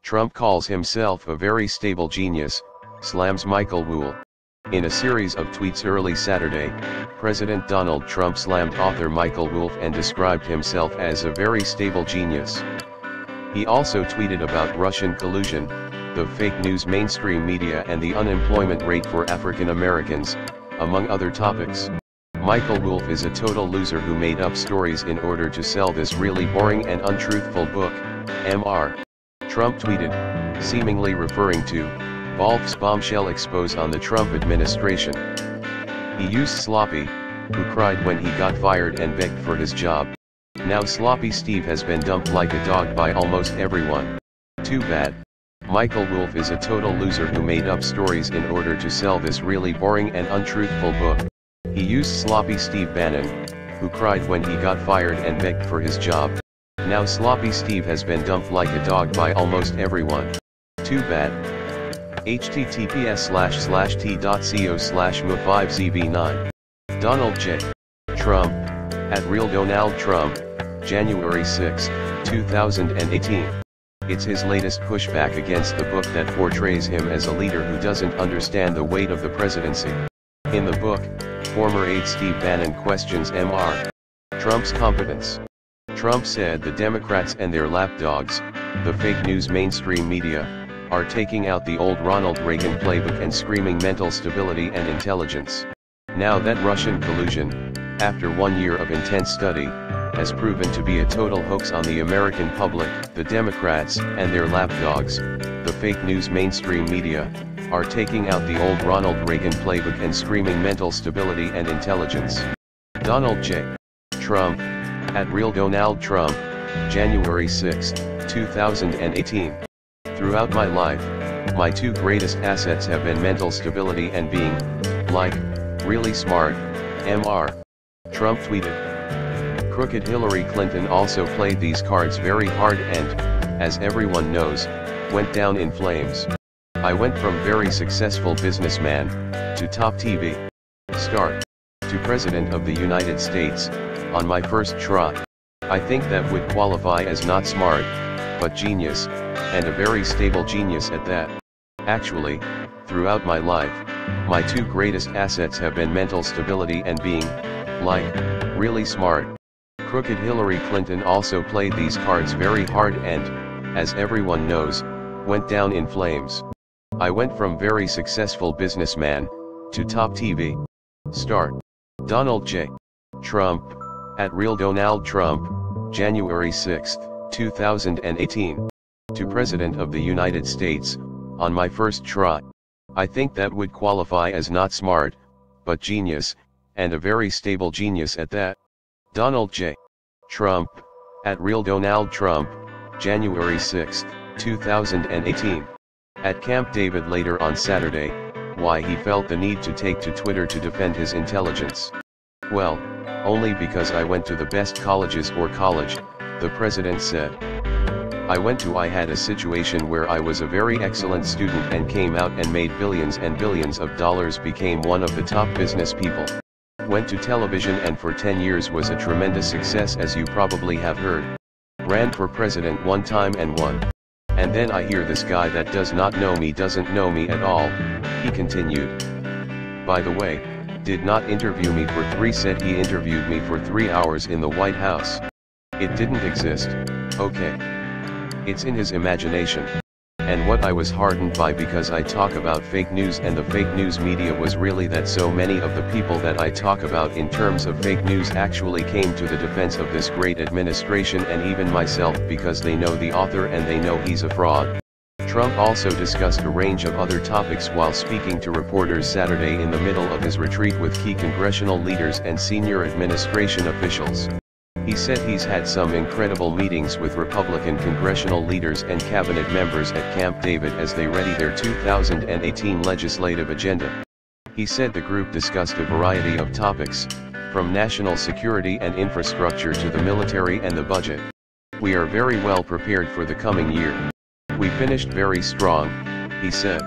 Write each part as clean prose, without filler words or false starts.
Trump calls himself a very stable genius, slams Michael Wolff. In a series of tweets early Saturday, President Donald Trump slammed author Michael Wolff and described himself as a very stable genius. He also tweeted about Russian collusion, the fake news mainstream media and the unemployment rate for African Americans, among other topics. Michael Wolff is a total loser who made up stories in order to sell this really boring and untruthful book, Mr. Trump tweeted, seemingly referring to Wolff's bombshell expose on the Trump administration. He used sloppy, who cried when he got fired and begged for his job. Now sloppy Steve has been dumped like a dog by almost everyone. Too bad. Michael Wolff is a total loser who made up stories in order to sell this really boring and untruthful book. He used sloppy Steve Bannon, who cried when he got fired and begged for his job. Now sloppy Steve has been dumped like a dog by almost everyone. Too bad. https://t.co/mu5zb9. Donald J. Trump, at Real Donald Trump, January 6, 2018. It's his latest pushback against the book that portrays him as a leader who doesn't understand the weight of the presidency. In the book, former aide Steve Bannon questions Mr. Trump's competence. Trump said the Democrats and their lapdogs, the fake news mainstream media, are taking out the old Ronald Reagan playbook and screaming mental stability and intelligence. Now that Russian collusion, after 1 year of intense study, has proven to be a total hoax on the American public, the Democrats and their lapdogs, the fake news mainstream media, are taking out the old Ronald Reagan playbook and screaming mental stability and intelligence. Donald J. Trump, at Real Donald Trump, January 6, 2018. Throughout my life, my two greatest assets have been mental stability and being, like, really smart, Mr. Trump tweeted. Crooked Hillary Clinton also played these cards very hard and, as everyone knows, went down in flames. I went from very successful businessman, to top TV star, to President of the United States, on my first try. I think that would qualify as not smart, but genius, and a very stable genius at that. Actually, throughout my life, my two greatest assets have been mental stability and being, like, really smart. Crooked Hillary Clinton also played these cards very hard and, as everyone knows, went down in flames. I went from very successful businessman, to top TV star. Donald J. Trump, at Real Donald Trump, January 6, 2018. To President of the United States, on my first try. I think that would qualify as not smart, but genius, and a very stable genius at that. Donald J. Trump, at Real Donald Trump, January 6, 2018. At Camp David later on Saturday, why he felt the need to take to Twitter to defend his intelligence. Well, only because I went to the best colleges or college, the president said. I had a situation where I was a very excellent student and came out and made billions and billions of dollars, became one of the top business people. Went to television and for 10 years was a tremendous success, as you probably have heard. Ran for president one time and won. And then I hear this guy that does not know me, doesn't know me at all, he continued. By the way, did not interview me for 3, said he interviewed me for 3 hours in the White House. It didn't exist, okay. It's in his imagination. And what I was hardened by, because I talk about fake news and the fake news media, was really that so many of the people that I talk about in terms of fake news actually came to the defense of this great administration and even myself, because they know the author and they know he's a fraud. Trump also discussed a range of other topics while speaking to reporters Saturday in the middle of his retreat with key congressional leaders and senior administration officials. He said he's had some incredible meetings with Republican congressional leaders and cabinet members at Camp David as they ready their 2018 legislative agenda. He said the group discussed a variety of topics, from national security and infrastructure to the military and the budget. We are very well prepared for the coming year. We finished very strong, he said.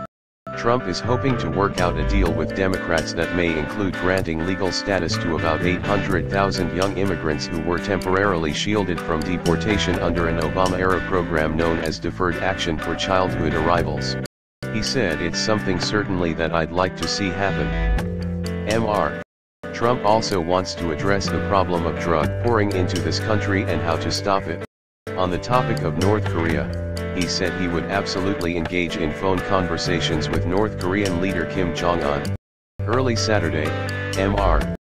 Trump is hoping to work out a deal with Democrats that may include granting legal status to about 800,000 young immigrants who were temporarily shielded from deportation under an Obama-era program known as Deferred Action for Childhood Arrivals. He said, "It's something certainly that I'd like to see happen." Mr. Trump also wants to address the problem of drug pouring into this country and how to stop it. On the topic of North Korea, he said he would absolutely engage in phone conversations with North Korean leader Kim Jong-un. Early Saturday, Mr.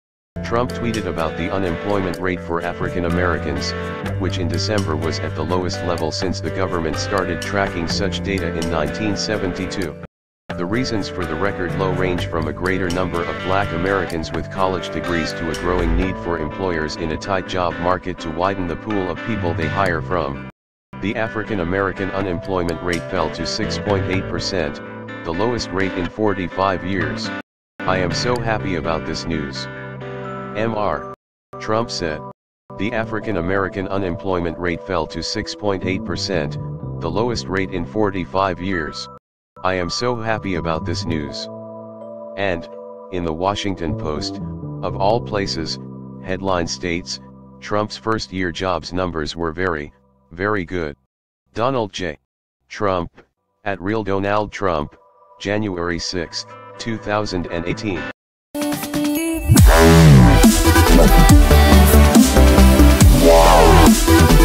Trump tweeted about the unemployment rate for African Americans, which in December was at the lowest level since the government started tracking such data in 1972. The reasons for the record low range from a greater number of Black Americans with college degrees to a growing need for employers in a tight job market to widen the pool of people they hire from. The African American unemployment rate fell to 6.8%, the lowest rate in 45 years. "I am so happy about this news," Mr. Trump said. The African American unemployment rate fell to 6.8%, the lowest rate in 45 years. "I am so happy about this news." And, in the Washington Post, of all places, headline states, Trump's first-year jobs numbers were very, very good. Donald J. Trump, at @RealDonaldTrump, January 6, 2018. Wow.